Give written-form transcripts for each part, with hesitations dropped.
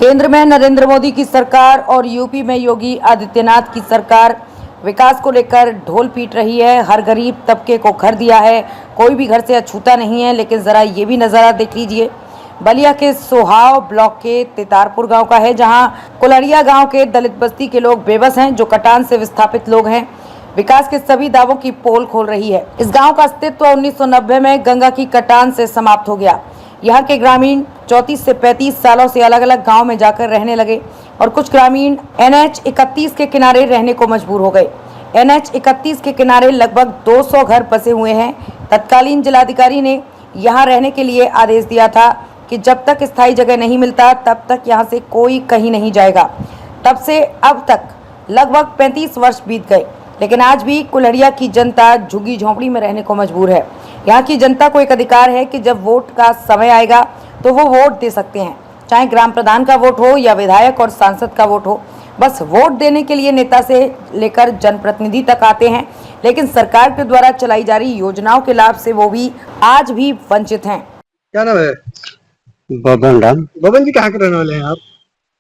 केंद्र में नरेंद्र मोदी की सरकार और यूपी में योगी आदित्यनाथ की सरकार विकास को लेकर ढोल पीट रही है। हर गरीब तबके को घर दिया है, कोई भी घर से अछूता नहीं है। लेकिन ज़रा ये भी नज़ारा देख लीजिए, बलिया के सोहाव ब्लॉक के तितारपुर गांव का है, जहां कुलहड़िया गांव के दलित बस्ती के लोग बेबस हैं, जो कटान से विस्थापित लोग हैं। विकास के सभी दावों की पोल खोल रही है। इस गांव का अस्तित्व 1990 में गंगा की कटान से समाप्त हो गया। यहाँ के ग्रामीण 34 से 35 सालों से अलग अलग गांव में जाकर रहने लगे और कुछ ग्रामीण NH 31 के किनारे रहने को मजबूर हो गए। NH 31 के किनारे लगभग 200 घर बसे हुए हैं। तत्कालीन जिलाधिकारी ने यहाँ रहने के लिए आदेश दिया था कि जब तक स्थायी जगह नहीं मिलता तब तक यहाँ से कोई कहीं नहीं जाएगा। तब से अब तक लगभग 35 वर्ष बीत गए, लेकिन आज भी कुल्हड़िया की जनता झुग्गी झोंपड़ी में रहने को मजबूर है। यहाँ की जनता को एक अधिकार है कि जब वोट का समय आएगा तो वो वोट दे सकते हैं, चाहे ग्राम प्रधान का वोट हो या विधायक और सांसद का वोट हो। बस वोट देने के लिए नेता से लेकर जनप्रतिनिधि तक आते हैं, लेकिन सरकार के द्वारा चलाई जा रही योजनाओं के लाभ से वो भी आज भी वंचित हैं। क्या नाम है? बबन राम। बबन जी कहाँ के रहने वाले हैं आप?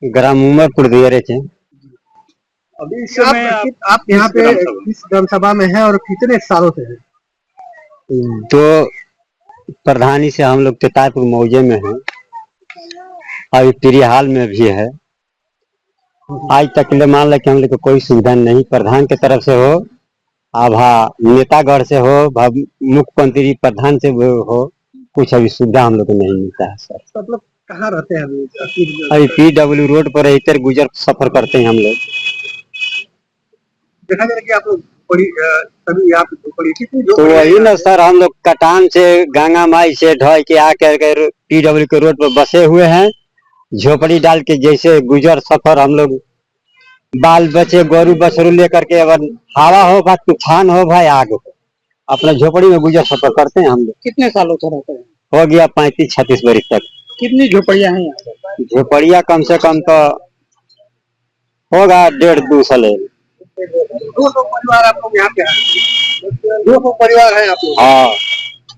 ग्राम उमरपुर दियरे थे। अभी इस समय आप यहाँ पे इस ग्राम सभा में हैं और कितने सालों से हैं? तो प्रधानी से हम लोग तितारपुर मौजे में हैं, अभी तिरिहाल में भी है। आज तक ले मान ले कि हम लोग को कोई सुविधा नहीं प्रधान के तरफ से हो, आभा नेतागढ़ से हो, मुख्यमंत्री प्रधान से हो, कुछ अभी सुविधा हम लोग को नहीं मिलता है सर। मतलब कहाँ रहते हैं अभी PW रोड पर इधर गुजर सफर करते हैं हम लोग। देखा जाए कि आप लोग तभी यहाँ पे तो वही ना सर, हम लोग कटान से गंगा माई से ढह के आकर PW के रोड पर बसे हुए हैं, झोपड़ी डाल के जैसे गुजर सफर हम लोग बाल बच्चे गोरू बछरू लेकर के, अगर हवा हो भाई तूफान हो भाई आग हो, अपना झोपड़ी में गुजर सफर करते हैं हम लोग। कितने सालों से रहते हैं? हो गया 35-36 वर्ष तक। कितनी झोपड़ियाँ हैं यहाँ? झोपड़िया कम से कम तो होगा 1.5-2 साल। 200 परिवार आप लोग यहाँ पे हैं? 200 परिवार है आप लोग? हाँ,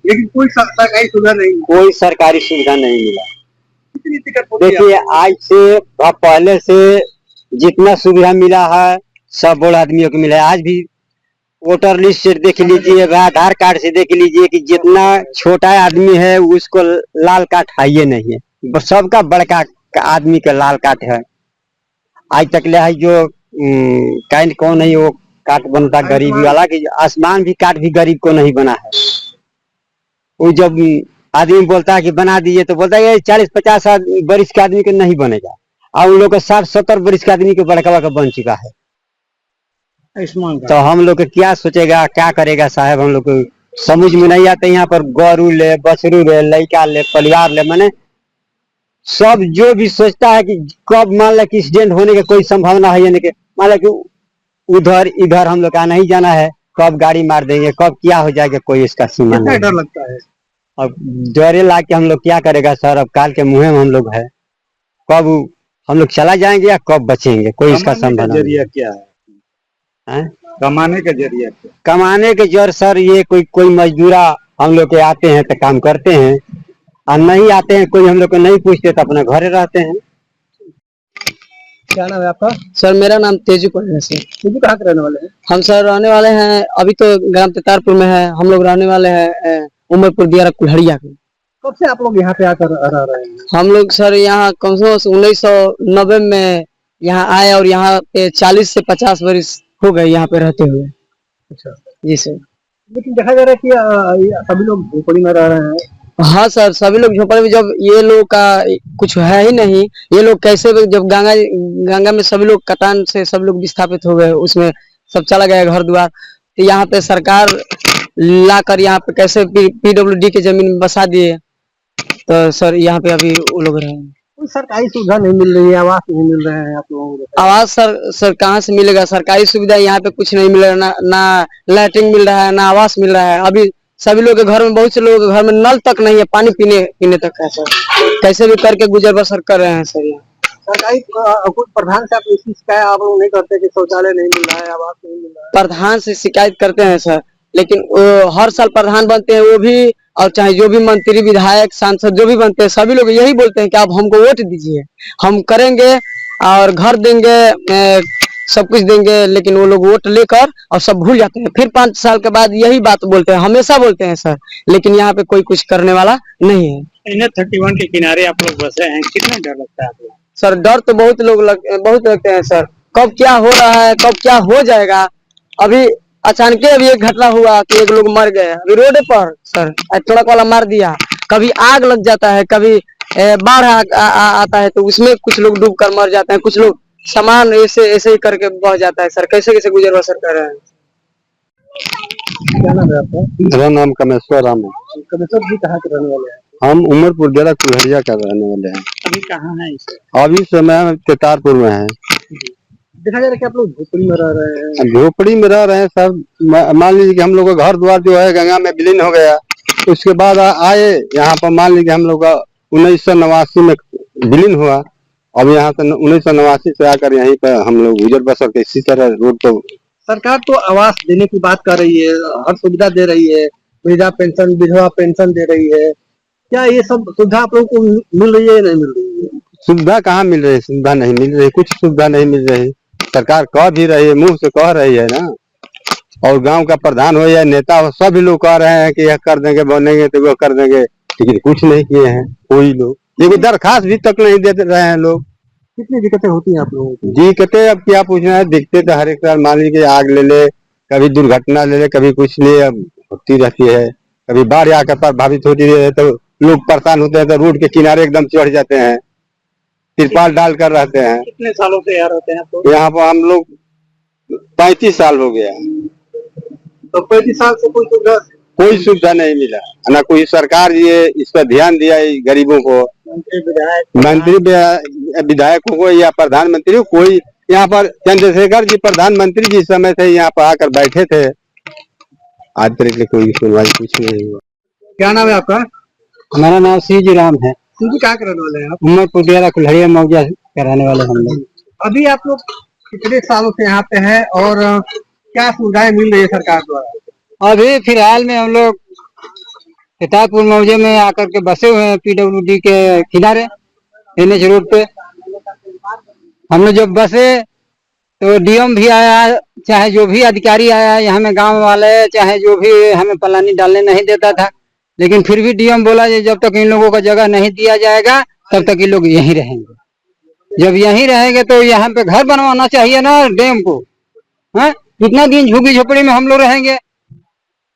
लेकिन कोई सरकारी सुविधा नहीं, कोई सरकारी सुविधा नहीं मिला। कितनी दिक्कत होती है? देखिए आज से पहले से जितना सुविधा मिला है सब बड़े आदमियों को मिला है। आज भी वोटर लिस्ट से देख लीजिए, आधार कार्ड से देख लीजिए कि जितना छोटा आदमी है उसको लाल कार्ड है ही नहीं है, सबका बड़का आदमी का लाल कार्ड है। आज तक ले है जो काइंड कौन है वो कार्ड बनता गरीबी वाला, कि आसमान भी कार्ड भी गरीब को नहीं बना है। वो जब आदमी बोलता है कि बना दीजिए तो बोलता है 40-50 वर्ष के आदमी के नहीं बनेगा, और उन लोग का 60-70 वर्ष के आदमी के बड़का का बन चुका है आयुष्मान। तो हम लोग क्या सोचेगा, क्या करेगा साहब, हम लोग को समझ में नहीं आता। यहाँ पर गोरू ले, बछरू ले, लड़का ले, परिवार ले, माने सब जो भी सोचता है कि कब मान लो कि एक्सीडेंट होने की कोई संभावना है, यानी कि मान लो कि उधर इधर हम लोग का नहीं जाना है, कब गाड़ी मार देंगे, कब क्या हो जाएगा, कोई इसका सीमा नहीं। डर लगता है। अब डरे ला के हम लोग क्या करेगा सर, अब काल के मुँह में हम लोग है, कब हम लोग चला जाएंगे या कब बचेंगे, कोई इसका संभावना नहीं। जरिया क्या है? कमाने का जरिया क्या? कमाने के जर सर ये कोई मजदूरा हम लोग के आते हैं तो काम करते हैं, और नहीं आते हैं कोई हम लोग को नहीं पूछते तो अपने घरे रहते हैं। क्या नाम है आपका? सर मेरा नाम तेजू है सर। तेजू कहाँ के रहने वाले हैं? हम सर रहने वाले हैं, अभी तो ग्राम तितारपुर में है, हम लोग रहने वाले हैं उमरपुर दियारा कुल्हड़िया के। कब से आप लोग यहाँ पे आकर रह रहे हैं? हम लोग सर यहाँ कम से कम 1990 में यहाँ आए और यहाँ पे 40 से 50 वर्ष हो गए यहाँ पे रहते हुए। अच्छा जी सर। लेकिन देखा जा रहा है कि सभी लोग झोपड़ी में रह रहे हैं। हाँ सर, सभी लोग झोपड़ी में, जब ये लोग का कुछ है ही नहीं, ये लोग कैसे, जब गंगा में सभी लोग कटान से सब लोग विस्थापित हो गए, उसमें सब चला गया घर द्वार, तो यहाँ पे सरकार लाकर यहाँ पे कैसे PWD के जमीन में बसा दिए, तो सर यहाँ पे अभी वो लोग रहे हैं। कोई सरकारी सुविधा नहीं मिल रही है, आवास नहीं मिल रहे हैं आप लोगों को? आवास सर कहाँ से मिलेगा, सरकारी सुविधा यहाँ पे कुछ नहीं मिल रहा है, ना लैट्रिन मिल रहा है, ना आवास मिल रहा है। अभी सभी लोग के घर में, बहुत से लोगों के घर में नल तक नहीं है, पानी पीने तक है सर, कैसे भी करके गुजर बसर कर रहे हैं सर। यहाँ सरकारी कुछ प्रधान से आप इसी शिकायत आप लोग नहीं करते कि शौचालय नहीं मिल रहा है, आवास नहीं मिल रहा है? प्रधान से शिकायत करते हैं सर, लेकिन हर साल प्रधान बनते हैं वो भी, और चाहे जो भी मंत्री विधायक सांसद जो भी बनते हैं सभी लोग यही बोलते हैं कि आप हमको वोट दीजिए, हम करेंगे और घर देंगे, सब कुछ देंगे। लेकिन वो लोग वोट लेकर और सब भूल जाते हैं, फिर 5 साल के बाद यही बात बोलते हैं, हमेशा बोलते हैं सर, लेकिन यहाँ पे कोई कुछ करने वाला नहीं है। NH-31 के किनारे आप लोग बसे हैं, कितना डर लगता है आपको? सर डर तो बहुत लगते हैं सर, कब क्या हो रहा है, कब क्या हो जाएगा। अभी अचानक अभी एक घटना हुआ कि एक लोग मर गए अभी रोड पर सर, ट्रक वाला मार दिया। कभी आग लग जाता है, कभी बाढ़ आता है तो उसमें कुछ लोग डूब कर मर जाते हैं, कुछ लोग सामान ऐसे ही करके बह जाता है सर। कैसे कैसे गुजर बसर कर रहे हैं। क्या नाम है आपका? मेरा नाम कमेश्वर राम है। कमेश्वर जी कहाँ के रहने वाले हैं? हम उमरपुर डेरा कुल्हड़िया का रहने वाले हैं। अभी कहाँ है इसे? अभी समय केतारपुर में है। देखा जा रहा है कि आप लोग झोपड़ी में रह रहे हैं। झोपड़ी में रह रहे हैं सब। मान लीजिए कि हम लोग का घर द्वार जो है गंगा में विलीन हो गया, उसके बाद आए यहाँ पर। मान लीजिए हम लोग का 1989 में विलीन हुआ, अब यहाँ से 1989 से आकर यहीं पर हम लोग गुजर बसर के इसी तरह रोड पर। सरकार तो आवास देने की बात कर रही है, हर सुविधा दे रही है, वृद्धा पेंशन विधवा पेंशन दे रही है, क्या ये सब सुविधा आप लोगों को मिल रही है या नहीं मिल रही है? सुविधा कहाँ मिल रही है? सुविधा नहीं मिल रही, कुछ सुविधा नहीं मिल रही। सरकार कह भी रही है, मुंह से कह रही है ना, और गांव का प्रधान हो या नेता हो सभी लोग कह रहे हैं कि यह कर देंगे, बनेंगे तो वो कर देंगे, लेकिन कुछ नहीं किए हैं कोई लोग। ये दरखास्त भी तक नहीं दे रहे हैं लोग। कितनी दिक्कतें होती हैं आप लोगों को? दिक्कतें अब क्या पूछना है, दिखते तो हर एक साल मान लीजिए आग ले ले, कभी दुर्घटना ले ले, कभी कुछ ले, अब होती रहती है। कभी बाढ़ आकर प्रभावित होती है तो लोग परेशान होते हैं, तो रोड के किनारे एकदम चढ़ जाते हैं, तिरपाल डाल कर रहते हैं। कितने सालों से यहाँ रहते हैं आप लोग? यहाँ पर हम लोग 35 साल हो गया। तो 35 साल से कोई सुविधा नहीं मिला ना, कोई सरकार ये इस पर ध्यान दिया गरीबों को, मंत्री विधायकों को या प्रधानमंत्री को। कोई यहाँ पर चंद्रशेखर जी प्रधानमंत्री जी समय से यहाँ पर आकर बैठे थे, आज तक की कोई सुनवाई कुछ नहीं हुआ। क्या नाम है आपका? हमारा नाम सीजी राम है। जी कहाँ के रहने वाले हैं आप? उमरपुर डेरा कुल्हड़िया मौजा के रहने वाले हम लोग। अभी आप लोग कितने सालों से यहाँ पे हैं और क्या सुविधाएं मिल रही है सरकार द्वारा? अभी फिलहाल में हम लोग केतारपुर मौजे में आकर के बसे हुए हैं, PWD के किनारे NH रोड पे। हम लोग जब बसे तो DM भी आया, चाहे जो भी अधिकारी आया यहाँ में, गांव वाले चाहे जो भी, हमें पलानी डालने नहीं देता था, लेकिन फिर भी DM बोला जब तक इन लोगों का जगह नहीं दिया जाएगा तब तक ये लोग यहीं रहेंगे। जब यहीं रहेंगे तो यहाँ पे घर बनवाना चाहिए ना डैम को। हाँ, कितना दिन झुग्गी झोपड़ी में हम लोग रहेंगे?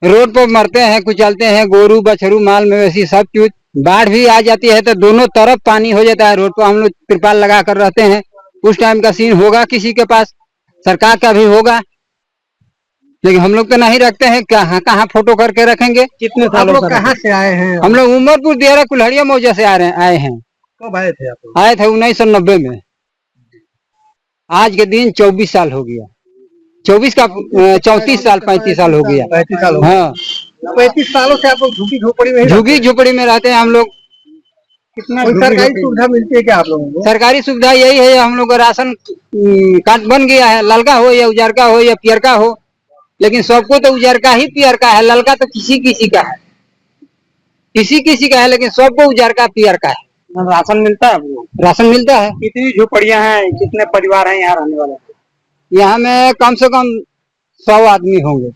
रोड पर मरते हैं, कुचलते हैं, गोरू बछरू माल मवेशी सब कुछ। बाढ़ भी आ जाती है तो दोनों तरफ पानी हो जाता है रोड पर। हम लोग तिरपाल लगा कर रहते हैं। उस टाइम का सीन होगा किसी के पास, सरकार का भी होगा, लेकिन हम लोग तो नहीं रखते हैं। कहाँ फोटो करके रखेंगे? कितने सालों से कहाँ से आए हैं? हम लोग उमरपुर डेरा कुल्हड़िया मौजा से आए हैं। कब आए थे आप लोग? आए थे 1990 में। आज के दिन 24 साल हो गया। 24 का 34 साल 35 साल हो गया। 35 साल? हाँ, 35 सालों से आप लोग झुग्गी झोपड़ी में? झुग्गी झोपड़ी में रहते हैं हम लोग। कितना सरकारी सुविधा मिलती है क्या आप लोगों को? सरकारी सुविधा यही है, हम लोग का राशन कार्ड बन गया है, ललका हो या उजरका हो या पियरका हो, लेकिन सबको तो उजरका ही पियरका है, ललका तो किसी किसी का है, किसी किसी का है, लेकिन सबको उजरका पियरका है। राशन मिलता है आपको? राशन मिलता है। कितनी झोपड़ियाँ हैं, कितने परिवार हैं यहाँ रहने वाले? यहाँ में कम से कम 100 आदमी होंगे।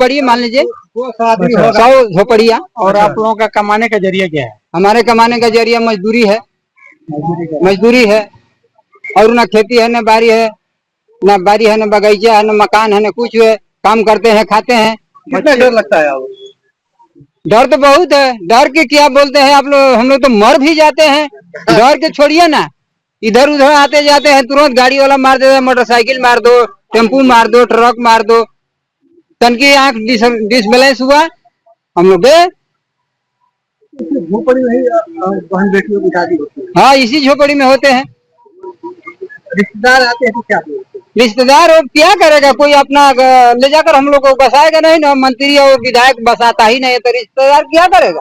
बड़ी मान लीजिए 100 झोपड़िया। और आप लोगों का कमाने का जरिया क्या है? हमारे कमाने का जरिया मजदूरी है, मजदूरी है, और ना खेती है, ना बारी है, ना बारी है, ना बगीचा है, ना मकान है, ना कुछ है। काम करते हैं, खाते हैं। कितना डर लगता है आपको? डर तो बहुत है। डर के क्या बोलते हैं आप लोग, हम लोग तो मर भी जाते हैं। डर के छोड़िए ना, इधर उधर आते जाते हैं, तुरंत गाड़ी वाला मार देता है, मोटरसाइकिल मार दो, टेम्पू मार दो, ट्रक मार दो, तनकी आंख डिसबैलेंस हुआ, हम लोग गए। झोपड़ी में ही बहन बेटियों की शादी होती है? हाँ, इसी झोपड़ी में होते हैं। रिश्तेदार आते हैं तो क्या बोलते हैं? रिश्तेदार और क्या करेगा, कोई अपना ले जाकर हम लोग को बसाएगा नहीं ना। मंत्री और विधायक बसाता ही नहीं है तो रिश्तेदार क्या करेगा?